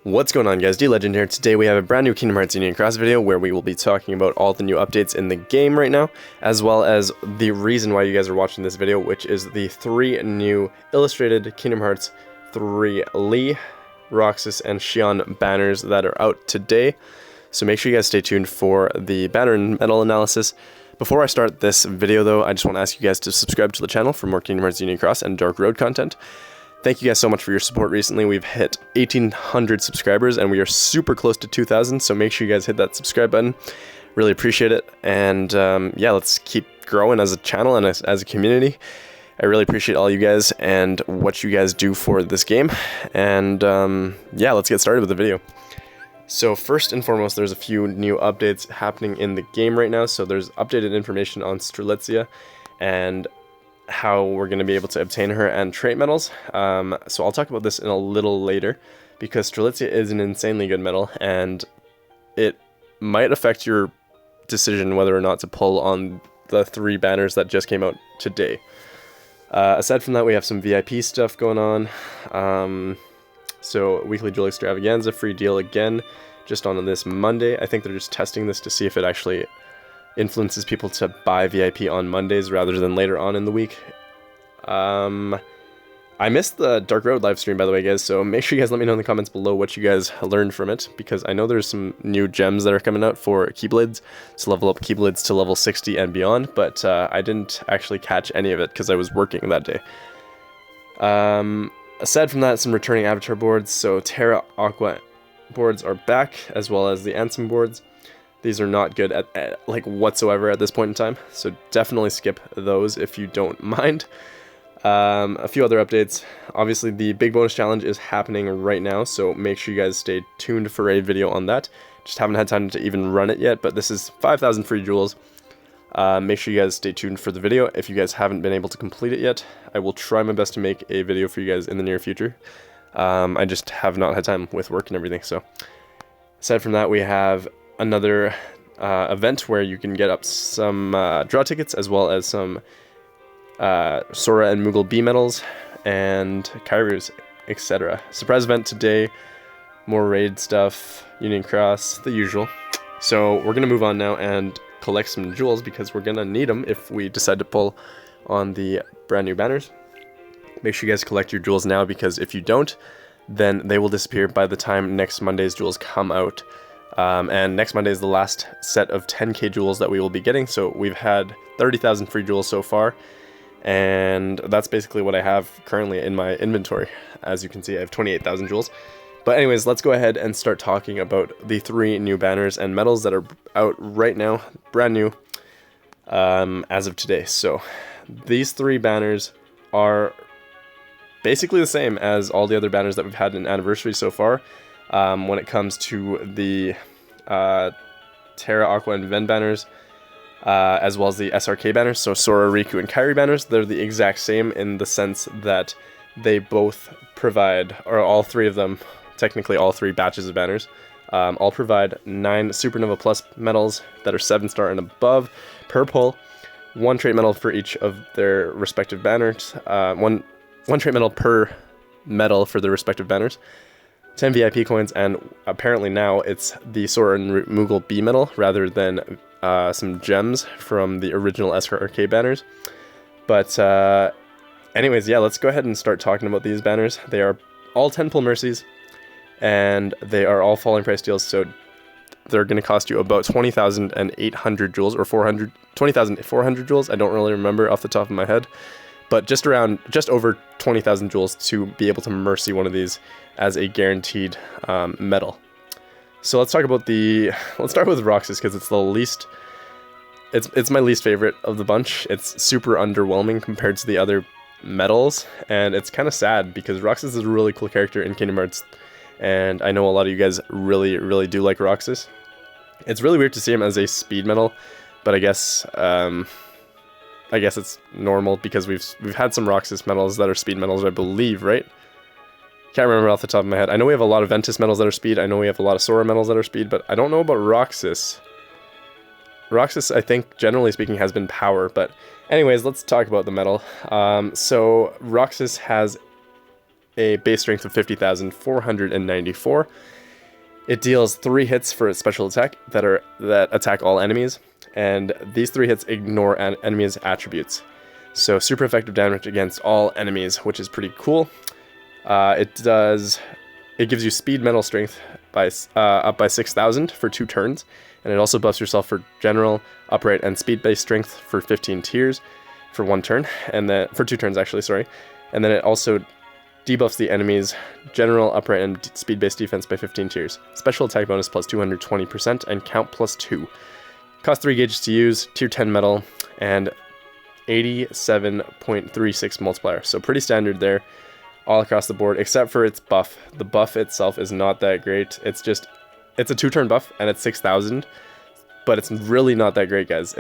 What's going on, guys? DLegend here. Today we have a brand new Kingdom Hearts Union Cross video where we will be talking about all the new updates in the game right now, as well as the reason why you guys are watching this video, which is the 3 new illustrated Kingdom Hearts 3 Lee, Roxas, and Xion banners that are out today. So make sure you guys stay tuned for the banner and medal analysis. Before I start this video though, I just want to ask you guys to subscribe to the channel for more Kingdom Hearts Union Cross and Dark Road content. Thank you guys so much for your support recently. We've hit 1,800 subscribers and we are super close to 2,000, so make sure you guys hit that subscribe button. Really appreciate it. And yeah, let's keep growing as a channel and as a community. I really appreciate all you guys and what you guys do for this game. And yeah, let's get started with the video. So first and foremost, there's a few new updates happening in the game right now. So there's updated information on Strelitzia and how we're going to be able to obtain her and trait medals. So I'll talk about this in a little later, because Strelitzia is an insanely good medal, and it might affect your decision whether or not to pull on the 3 banners that just came out today. Aside from that, we have some VIP stuff going on. So weekly jewel extravaganza, free deal again, just on this Monday. I think they're just testing this to see if it actually influences people to buy VIP on Mondays rather than later on in the week. I missed the Dark Road live stream, by the way, guys, so make sure you guys let me know in the comments below what you guys learned from it, because I know there's some new gems that are coming out for Keyblades to level up Keyblades to level 60 and beyond, but I didn't actually catch any of it because I was working that day. Aside from that, some returning avatar boards. So Terra Aqua boards are back, as well as the Ansem boards. These are not good at like whatsoever at this point in time, so definitely skip those if you don't mind. A few other updates. Obviously, the big bonus challenge is happening right now, so make sure you guys stay tuned for a video on that. Just haven't had time to even run it yet, but this is 5,000 free jewels. Make sure you guys stay tuned for the video. If you guys haven't been able to complete it yet, I will try my best to make a video for you guys in the near future. I just have not had time with work and everything. So aside from that, we have another event where you can get up some draw tickets, as well as some Sora and Moogle B medals and Kairos, etc. Surprise event today, more raid stuff, Union Cross, the usual. So we're going to move on now and collect some jewels, because we're going to need them if we decide to pull on the brand new banners. Make sure you guys collect your jewels now, because if you don't, then they will disappear by the time next Monday's jewels come out. And next Monday is the last set of 10k jewels that we will be getting, so we've had 30,000 free jewels so far, and that's basically what I have currently in my inventory. As you can see, I have 28,000 jewels. But anyways, let's go ahead and start talking about the 3 new banners and medals that are out right now, brand new, as of today. So these 3 banners are basically the same as all the other banners that we've had in Anniversary so far. When it comes to the Terra, Aqua, and Ven banners, as well as the SRK banners, so Sora, Riku, and Kairi banners, they're the exact same in the sense that they both provide, or all 3 of them, technically all 3 batches of banners, all provide 9 Supernova Plus medals that are 7-star and above per pull, 1 trait medal for each of their respective banners, one trait medal per medal for their respective banners, 10 VIP coins, and apparently now it's the Sora and Moogle B medal rather than some gems from the original SRK banners. But anyways, yeah, let's go ahead and start talking about these banners. They are all 10 pull mercies, and they are all falling price deals, so they're going to cost you about 20,800 jewels, or 20,400 jewels. I don't really remember off the top of my head, but just over 20,000 jewels to be able to mercy one of these as a guaranteed medal. So let's start with Roxas, because it's the least, it's my least favorite of the bunch. It's super underwhelming compared to the other medals, and it's kind of sad because Roxas is a really cool character in Kingdom Hearts, and I know a lot of you guys really do like Roxas. It's really weird to see him as a speed medal, but I guess it's normal, because we've had some Roxas medals that are speed medals, I believe, right? Can't remember off the top of my head. I know we have a lot of Ventus medals that are speed. I know we have a lot of Sora medals that are speed, but I don't know about Roxas. Roxas, I think, generally speaking, has been power, but anyways, let's talk about the medal. So Roxas has a base strength of 50,494. It deals 3 hits for its special attack that attack all enemies, and these 3 hits ignore enemies' attributes. So super effective damage against all enemies, which is pretty cool. It gives you speed, mental strength by up by 6,000 for 2 turns, and it also buffs yourself for general, upright, and speed-based strength for 15 tiers for 1 turn, and then for 2 turns actually, sorry. And then it also debuffs the enemy's general, upright, and speed-based defense by 15 tiers. Special attack bonus plus 220% and count plus 2. Cost 3 gauges to use, tier 10 metal, and 87.36 multiplier. So pretty standard there all across the board, except for its buff. The buff itself is not that great. It's a 2-turn buff, and it's 6,000, but it's really not that great, guys.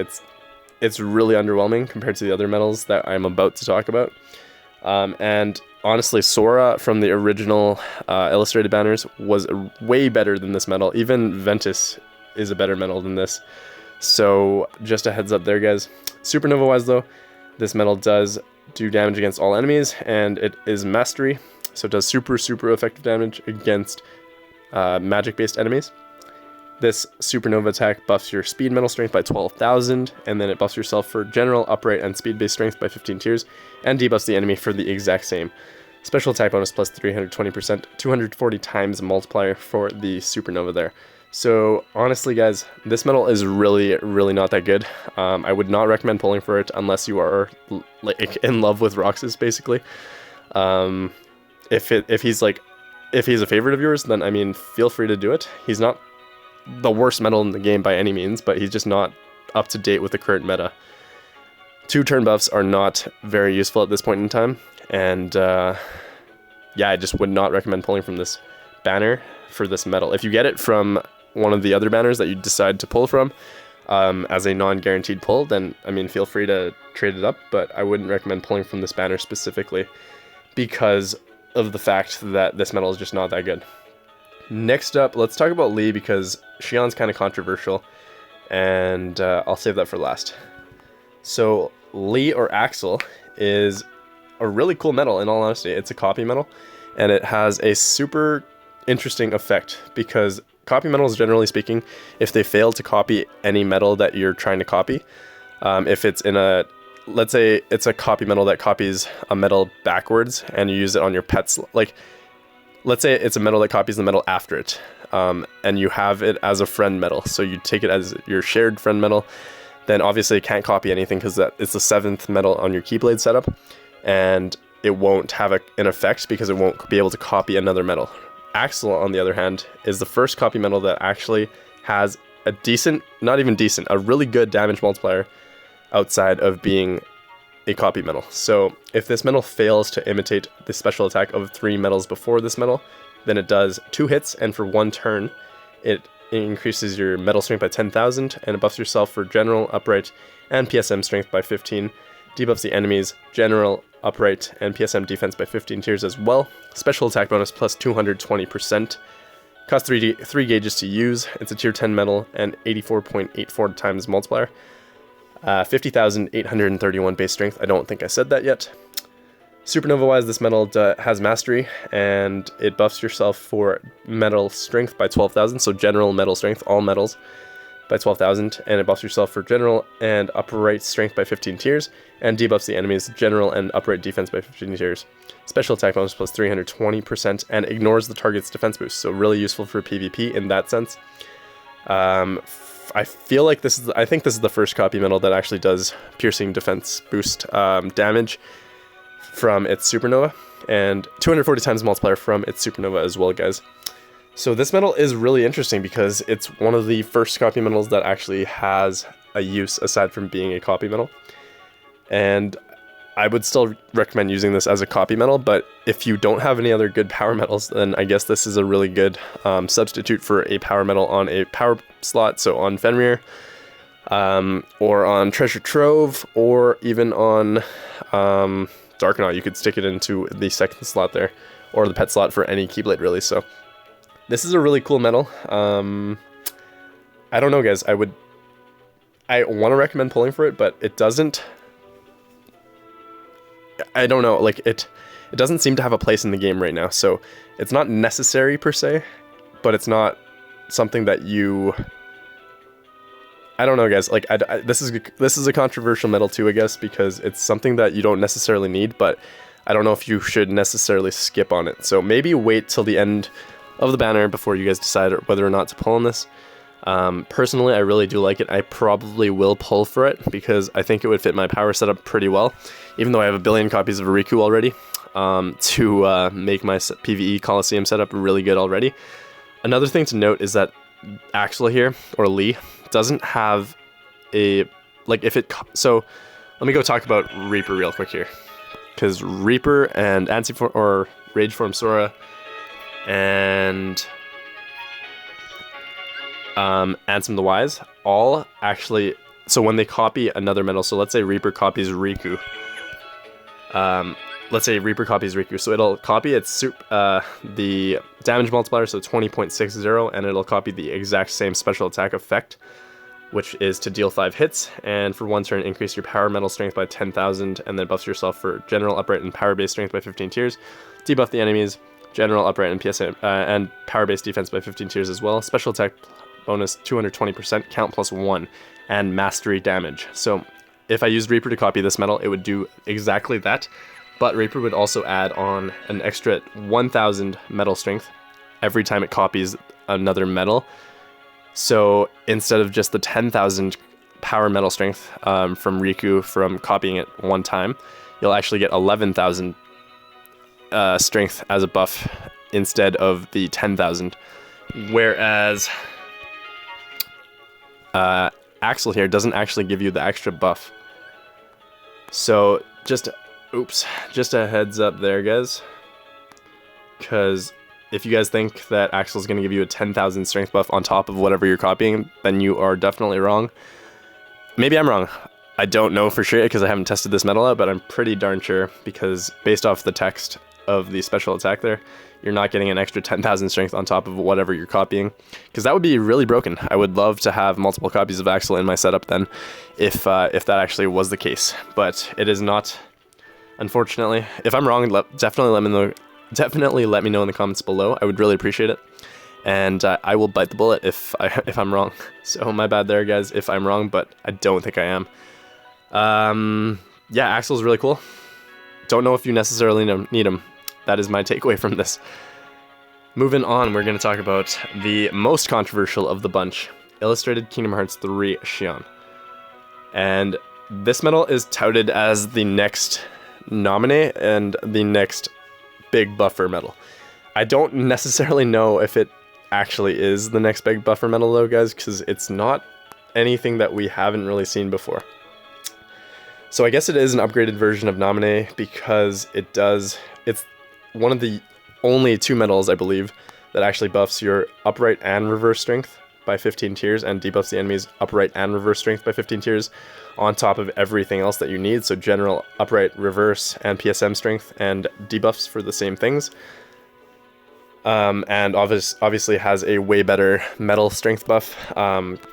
It's really underwhelming compared to the other medals that I'm about to talk about. And honestly, Sora from the original illustrated banners was way better than this medal. Even Ventus is a better medal than this. So just a heads up there, guys. Supernova wise though, this medal does do damage against all enemies, and it is mastery, so it does super effective damage against magic based enemies. This supernova attack buffs your speed, mental strength by 12,000, and then it buffs yourself for general, upright, and speed-based strength by 15 tiers, and debuffs the enemy for the exact same. Special attack bonus plus 320%, 240 times multiplier for the supernova there. So honestly, guys, this medal is really not that good. I would not recommend pulling for it unless you are like in love with Roxas, basically. If he's a favorite of yours, then I mean, feel free to do it. He's not the worst medal in the game by any means, but he's just not up to date with the current meta. 2-turn buffs are not very useful at this point in time, and yeah, I just would not recommend pulling from this banner for this medal. If you get it from one of the other banners that you decide to pull from as a non-guaranteed pull, then I mean, feel free to trade it up, but I wouldn't recommend pulling from this banner specifically because of the fact that this medal is just not that good. Next up, let's talk about Lee, because Xion's kind of controversial, and I'll save that for last. So Lee, or Axel, is a really cool medal, in all honesty. It's a copy medal, and it has a super interesting effect, because copy medals, generally speaking, if they fail to copy any medal that you're trying to copy, if it's in a, let's say it's a copy medal that copies a medal backwards and you use it on your pets, like let's say it's a medal that copies the medal after it, and you have it as a friend medal, so you take it as your shared friend medal, then obviously it can't copy anything because it's the 7th medal on your Keyblade setup, and it won't have an effect because it won't be able to copy another medal. Axel, on the other hand, is the first copy medal that actually has a decent, not even decent, a really good damage multiplier outside of being a copy medal. So if this medal fails to imitate the special attack of 3 medals before this medal, then it does 2 hits, and for 1 turn, it increases your metal strength by 10,000, and it buffs yourself for general, upright, and PSM strength by 15, debuffs the enemy's general, upright, and PSM defense by 15 tiers as well. Special attack bonus plus 220%. Costs 3 gauges to use. It's a tier 10 medal and 84.84 times multiplier. 50,831 base strength. I don't think I said that yet. Supernova wise, this medal has mastery, and it buffs yourself for metal strength by 12,000. So general metal strength, all metals, by 12,000, and it buffs yourself for general and upright strength by 15 tiers, and debuffs the enemy's general and upright defense by 15 tiers. Special attack bonus plus 320%, and ignores the target's defense boost, so really useful for PvP in that sense. I feel like I think this is the first copy medal that actually does piercing defense boost damage from its supernova, and 240 times multiplier from its supernova as well, guys. So this medal is really interesting because it's one of the first copy medals that actually has a use aside from being a copy medal. And I would still recommend using this as a copy medal, but if you don't have any other good power medals, then I guess this is a really good substitute for a power medal on a power slot, so on Fenrir, or on Treasure Trove, or even on Darkanaut. You could stick it into the 2nd slot there, or the pet slot for any Keyblade, really. So this is a really cool medal. I don't know, guys. I want to recommend pulling for it, but it doesn't. I don't know. Like it it doesn't seem to have a place in the game right now. So it's not necessary per se, but it's not something that you... I don't know, guys. Like, this is a controversial medal too, I guess, because it's something that you don't necessarily need, but I don't know if you should necessarily skip on it. So maybe wait till the end of the banner before you guys decide whether or not to pull on this. Personally, I really do like it. I probably will pull for it because I think it would fit my power setup pretty well, even though I have a billion copies of Riku already, to make my PvE Coliseum setup really good already. Another thing to note is that Axel here, or Lee, doesn't have a, like, if it, so let me go talk about Reaper real quick here, because Reaper and Anti-Form, or Rage Form Sora, and Ansem the Wise, all actually, so when they copy another medal, so let's say Reaper copies Riku, so it'll copy its the damage multiplier, so 20.60, and it'll copy the exact same special attack effect, which is to deal 5 hits, and for 1 turn increase your power metal strength by 10,000, and then buffs yourself for general, upright, and power base strength by 15 tiers, debuff the enemies, general, upright, and PSM, and power base defense by 15 tiers as well, special attack bonus 220%, count +1, and mastery damage. So if I used Reaper to copy this medal, it would do exactly that. But Reaper would also add on an extra 1,000 metal strength every time it copies another medal. So instead of just the 10,000 power metal strength from Riku from copying it one time, you'll actually get 11,000 strength as a buff instead of the 10,000. Whereas Axel here doesn't actually give you the extra buff. So just a heads up there, guys, because if you guys think that Axel's going to give you a 10,000 strength buff on top of whatever you're copying, then you are definitely wrong. Maybe I'm wrong. I don't know for sure because I haven't tested this medal out, but I'm pretty darn sure, because based off the text of the special attack there, you're not getting an extra 10,000 strength on top of whatever you're copying, because that would be really broken. I would love to have multiple copies of Axel in my setup then, if that actually was the case, but it is not. Unfortunately, if I'm wrong, definitely let me know. Definitely let me know in the comments below. I would really appreciate it, and I will bite the bullet if I'm wrong. So my bad there, guys, if I'm wrong, but I don't think I am. Yeah, Axel's really cool. Don't know if you necessarily need him. That is my takeaway from this. Moving on, we're going to talk about the most controversial of the bunch, Illustrated Kingdom Hearts 3 Xion, and this medal is touted as the next nominee and the next big buffer medal. I don't necessarily know if it actually is the next big buffer medal though, guys, because it's not anything that we haven't really seen before. So I guess it is an upgraded version of nominee, because it's one of the only 2 medals, I believe, that actually buffs your upright and reverse strength by 15 tiers and debuffs the enemy's upright and reverse strength by 15 tiers on top of everything else that you need. So general, upright, reverse, and PSM strength, and debuffs for the same things. And obviously has a way better metal strength buff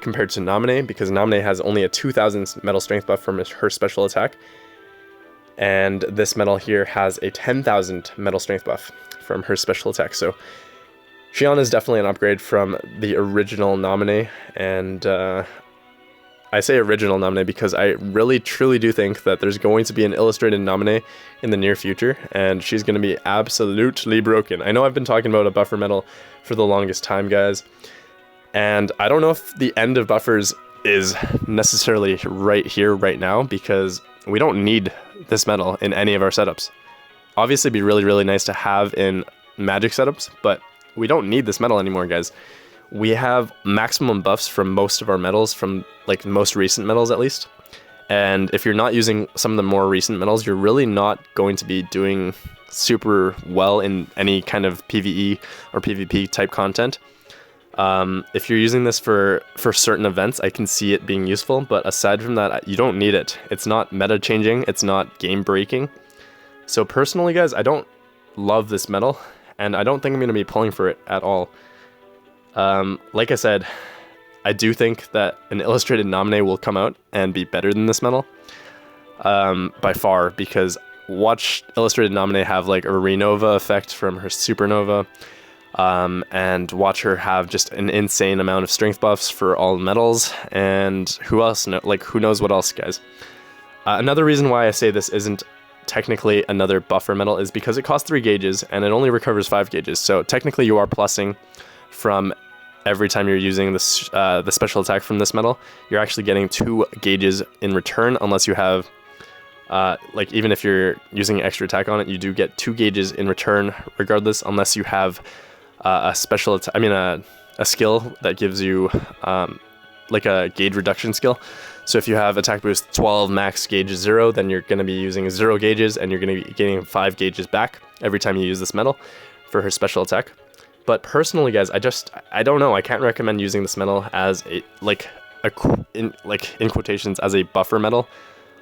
compared to Nominee, because Nominee has only a 2,000 metal strength buff from her special attack. And this medal here has a 10,000 metal strength buff from her special attack. So Xion is definitely an upgrade from the original Nominee, and I say original Nominee because I really truly do think that there's going to be an illustrated Nominee in the near future, and she's going to be absolutely broken. I know I've been talking about a buffer medal for the longest time, guys, and I don't know if the end of buffers is necessarily right here, right now, because we don't need this medal in any of our setups. Obviously, it'd be really, really nice to have in Magic setups, but we don't need this medal anymore, guys. We have maximum buffs from most of our medals, from like most recent medals at least. And if you're not using some of the more recent medals, you're really not going to be doing super well in any kind of PvE or PvP type content. If you're using this for certain events, I can see it being useful, but aside from that, you don't need it. It's not meta changing, it's not game breaking. So personally, guys, I don't love this medal, and I don't think I'm going to be pulling for it at all. Like I said, I do think that an illustrated Nominee will come out and be better than this medal, by far, because watch Illustrated Nominee have like a Renova effect from her Supernova, and watch her have just an insane amount of strength buffs for all metals, and who else? Who knows what else, guys? Another reason why I say this isn't technically another buffer metal is because it costs 3 gauges and it only recovers 5 gauges. So technically you are plussing from every time you're using this, the special attack from this metal. You're actually getting 2 gauges in return, unless you have, like even if you're using extra attack on it, you do get 2 gauges in return regardless, unless you have a special attack, a skill that gives you like a gauge reduction skill. So if you have attack boost 12, max gauge 0, then you're going to be using 0 gauges, and you're going to be getting 5 gauges back every time you use this metal for her special attack. But personally, guys, I don't know. I can't recommend using this metal as in quotations, as a buffer metal.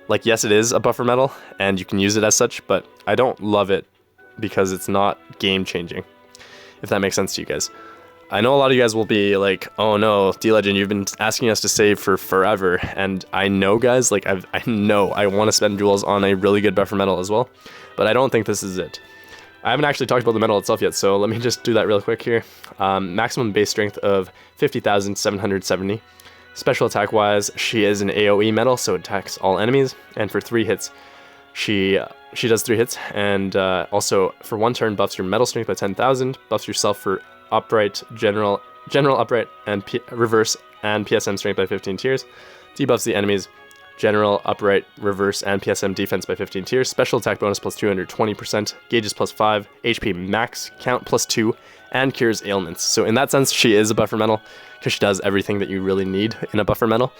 Like, yes, it is a buffer metal, and you can use it as such, but I don't love it because it's not game changing, if that makes sense to you guys. I know a lot of you guys will be like, oh no, DLegend, you've been asking us to save for forever. And I know, guys, like I know I want to spend jewels on a really good buffer metal as well, but I don't think this is it. I haven't actually talked about the metal itself yet, so let me just do that real quick here. Maximum base strength of 50,770. Special attack wise, she is an AoE metal, so it attacks all enemies, and for 3 hits, she does 3 hits, and also for 1 turn buffs your metal strength by 10,000, buffs yourself for upright, general upright, and reverse and PSM strength by 15 tiers. Debuffs the enemies general, upright, reverse, and PSM defense by 15 tiers. Special attack bonus plus 220%, gauges plus 5, HP max count plus 2, and cures ailments. So in that sense, she is a buffer metal because she does everything that you really need in a buffer metal.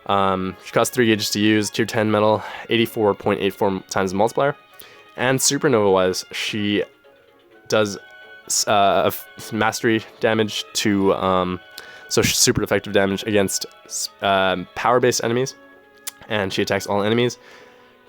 She costs 3 gauges to use, tier 10 metal, 84.84 times the multiplier. And supernova wise, she does mastery damage to so super effective damage against power based enemies, and she attacks all enemies.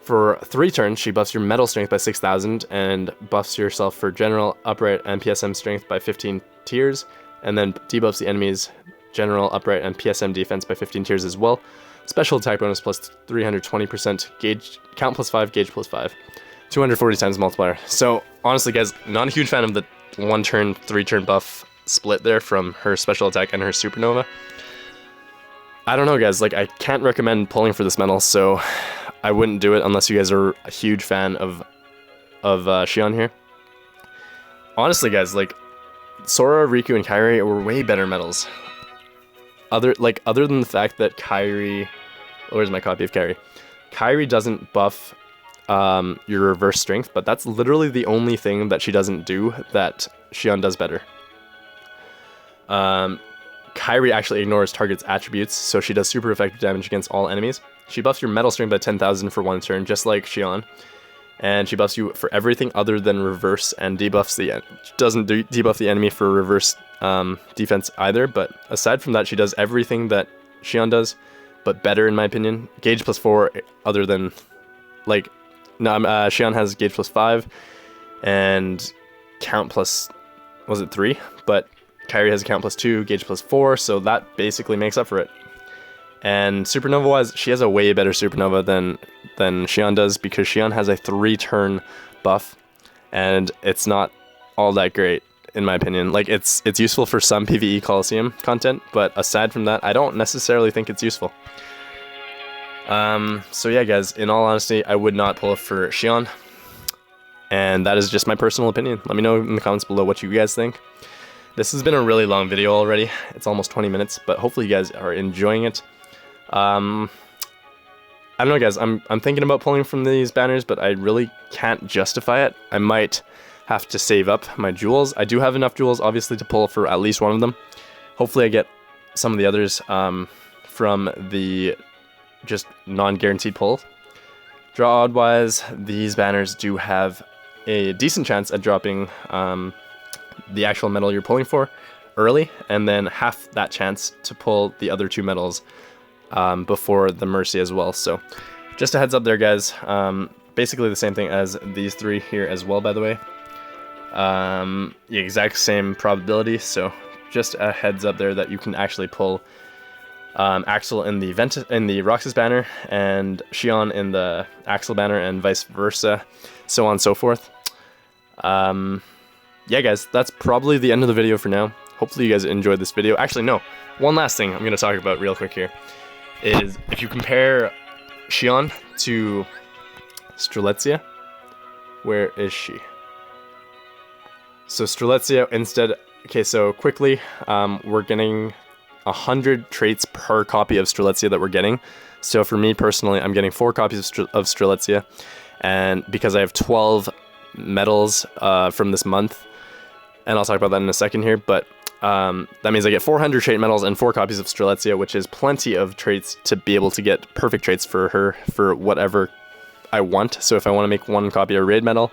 For 3 turns, she buffs your metal strength by 6,000 and buffs yourself for general, upright, and PSM strength by 15 tiers, and then debuffs the enemies general, upright, and PSM defense by 15 tiers as well. Special attack bonus plus 320%, gauge count plus 5, gauge plus 5, 240 times multiplier. So honestly, guys, not a huge fan of the 1 turn, 3 turn buff split there from her special attack and her supernova. I don't know, guys, like I can't recommend pulling for this metal, so I wouldn't do it unless you guys are a huge fan of Xion here. Honestly, guys, like Sora, Riku, and Kairi were way better metals. Other than the fact that Kairi, where's my copy of Kairi? Kairi doesn't buff your reverse strength, but that's literally the only thing that she doesn't do that Xion does better. Kairi actually ignores target's attributes, so she does super effective damage against all enemies. She buffs your metal strength by 10,000 for 1 turn, just like Xion. And she buffs you for everything other than reverse, and debuffs doesn't debuff the enemy for reverse defense either, but aside from that, she does everything that Xion does, but better in my opinion. Gauge plus 4, other than, like, no, Xion has gauge plus 5, and count plus, was it 3? But Kairi has a count plus 2, gauge plus 4, so that basically makes up for it. And supernova wise, she has a way better supernova than Xion does, because Xion has a 3 turn buff, and it's not all that great in my opinion. Like it's useful for some PvE Coliseum content, but aside from that, I don't necessarily think it's useful. So yeah, guys, in all honesty, I would not pull it for Xion, and that is just my personal opinion. Let me know in the comments below what you guys think. This has been a really long video already. It's almost 20 minutes, but hopefully you guys are enjoying it. I don't know, guys. I'm thinking about pulling from these banners, but I really can't justify it. I might have to save up my jewels. I do have enough jewels, obviously, to pull for at least one of them. Hopefully I get some of the others from the just non-guaranteed pull. Draw odd-wise, these banners do have a decent chance at dropping the actual medal you're pulling for early, and then half that chance to pull the other 2 medals before the Mercy as well. So just a heads up there, guys. Basically the same thing as these 3 here as well, by the way. The exact same probability, so just a heads up there that you can actually pull Axel in the Roxas banner, and Xion in the Axel banner, and vice versa, so on and so forth. Yeah, guys, that's probably the end of the video for now. Hopefully you guys enjoyed this video. Actually, no. One last thing I'm going to talk about real quick here is if you compare Xion to Strelitzia, where is she? So Strelitzia instead, okay, so quickly, we're getting 100 traits per copy of Strelitzia that we're getting. So for me personally, I'm getting 4 copies of Strelitzia, and because I have 12 medals from this month, and I'll talk about that in a second here, but that means I get 400 trait medals and 4 copies of Strelitzia, which is plenty of traits to be able to get perfect traits for her for whatever I want. So if I want to make 1 copy of raid medal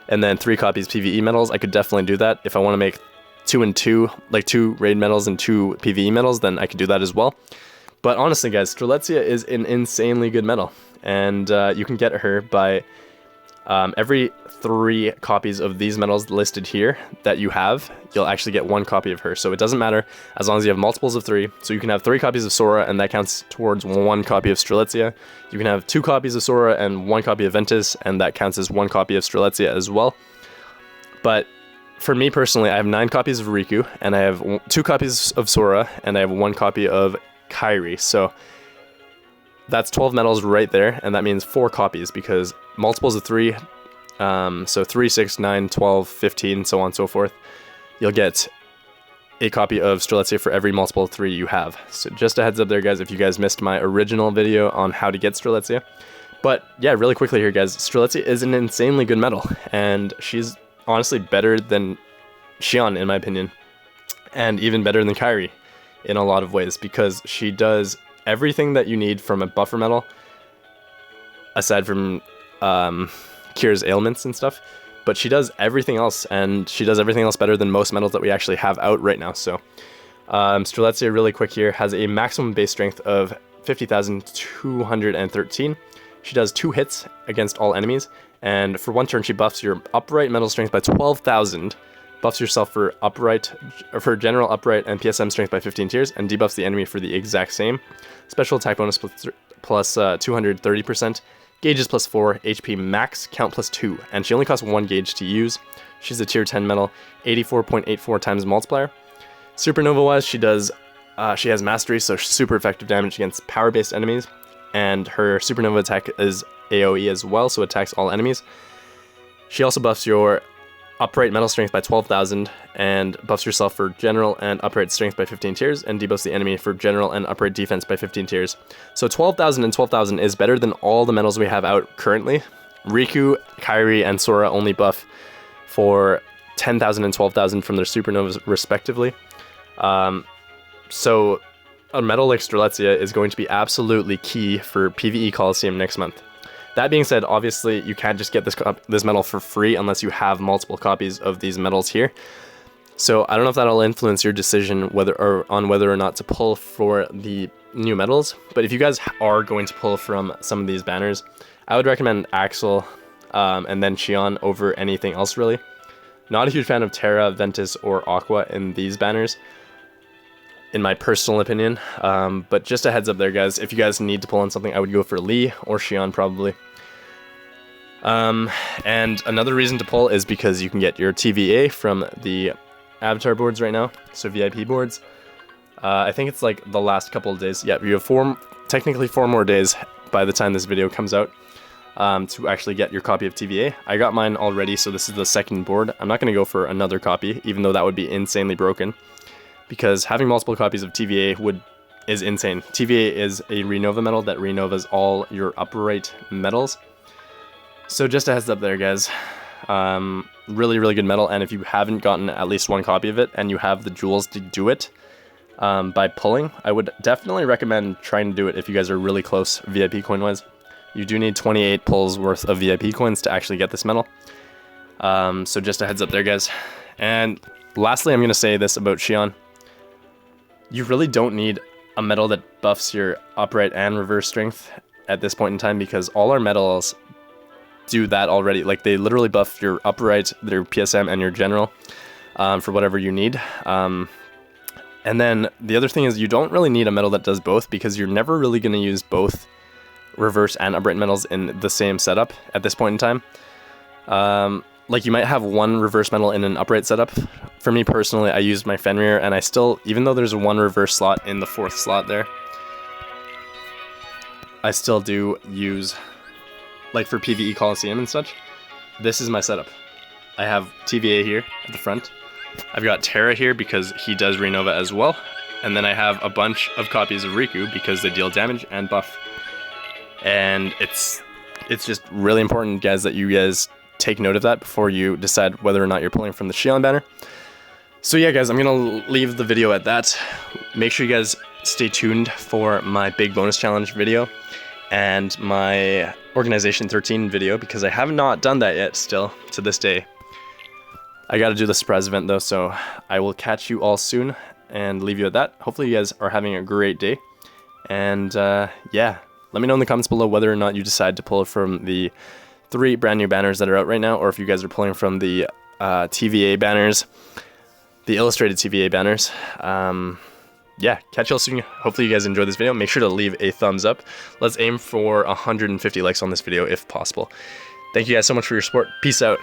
and then 3 copies PvE medals, I could definitely do that. If I want to make 2 and 2, like 2 raid medals and 2 PvE medals, then I could do that as well. But honestly, guys, Strelitzia is an insanely good medal, and you can get her by every 3 copies of these medals listed here that you have, you'll actually get 1 copy of her. So it doesn't matter as long as you have multiples of 3. So you can have 3 copies of Sora, and that counts towards 1 copy of Strelitzia. You can have 2 copies of Sora and 1 copy of Ventus, and that counts as 1 copy of Strelitzia as well. But for me personally, I have 9 copies of Riku, and I have 2 copies of Sora, and I have 1 copy of Kairi. So that's 12 medals right there, and that means 4 copies because multiples of 3, so 3, 6, 9, 12, 15, so on and so forth. You'll get a copy of Strelitzia for every multiple of 3 you have. So just a heads up there, guys, if you guys missed my original video on how to get Strelitzia. But yeah, really quickly here, guys, Strelitzia is an insanely good medal, and she's honestly better than Xion in my opinion, and even better than Kairi in a lot of ways, because she does everything that you need from a buffer medal, aside from cures ailments and stuff, but she does everything else, and she does everything else better than most medals that we actually have out right now. So Strelitzia, really quick here, has a maximum base strength of 50,213. She does 2 hits against all enemies, and for 1 turn she buffs your upright metal strength by 12,000, buffs yourself for general upright and PSM strength by 15 tiers, and debuffs the enemy for the exact same. Special attack bonus plus 230%, gauges plus 4, HP max, count plus 2, and she only costs 1 gauge to use. She's a tier 10 medal, 84.84 times multiplier. Supernova wise, she has mastery, so super effective damage against power-based enemies, and her supernova attack is AoE as well, so attacks all enemies. She also buffs your upright metal strength by 12,000, and buffs yourself for general and upright strength by 15 tiers, and debuffs the enemy for general and upright defense by 15 tiers. So 12,000 and 12,000 is better than all the medals we have out currently. Riku, Kairi, and Sora only buff for 10,000 and 12,000 from their supernovas respectively. So a medal like Strelitzia is going to be absolutely key for PvE Coliseum next month. That being said, obviously you can't just get this medal for free unless you have multiple copies of these medals here. So I don't know if that'll influence your decision on whether or not to pull for the new medals. But if you guys are going to pull from some of these banners, I would recommend Axel and then Xion over anything else really. Not a huge fan of Terra, Ventus, or Aqua in these banners, in my personal opinion. But just a heads up there, guys, if you guys need to pull on something, I would go for Lee or Xion probably. And another reason to pull is because you can get your TVA from the avatar boards right now, so VIP boards. I think it's like the last couple of days. Yeah, you have technically 4 more days by the time this video comes out to actually get your copy of TVA. I got mine already, so this is the second board. I'm not going to go for another copy, even though that would be insanely broken, because having multiple copies of TVA is insane. TVA is a renova medal that renovas all your upright medals. So just a heads up there, guys. Really, really good medal, and if you haven't gotten at least 1 copy of it and you have the jewels to do it by pulling, I would definitely recommend trying to do it if you guys are really close VIP coin-wise. You do need 28 pulls worth of VIP coins to actually get this medal. So just a heads up there, guys. And lastly, I'm going to say this about Xion. You really don't need a medal that buffs your upright and reverse strength at this point in time, because all our medals do that already. Like, they literally buff your upright, their PSM, and your general for whatever you need. And And then the other thing is you don't really need a medal that does both, because you're never really going to use both reverse and upright medals in the same setup at this point in time. Like you might have one reverse medal in an upright setup. For me personally, I used my Fenrir, and I still, even though there's one reverse slot in the 4th slot there, I still do use, like for PvE Coliseum and such, this is my setup. I have TVA here at the front. I've got Terra here because he does Renova as well. And then I have a bunch of copies of Riku because they deal damage and buff. And it's just really important, guys, that you guys take note of that before you decide whether or not you're pulling from the Xion banner. So yeah, guys, I'm going to leave the video at that. Make sure you guys stay tuned for my big bonus challenge video and my Organization 13 video, because I have not done that yet still to this day. I got to do the surprise event though, so I will catch you all soon and leave you at that. Hopefully you guys are having a great day. And yeah, let me know in the comments below whether or not you decide to pull from the 3 brand new banners that are out right now, or if you guys are pulling from the TVA banners, the illustrated TVA banners. Yeah, catch you all soon. Hopefully you guys enjoyed this video. Make sure to leave a thumbs up. Let's aim for 150 likes on this video if possible. Thank you guys so much for your support. Peace out.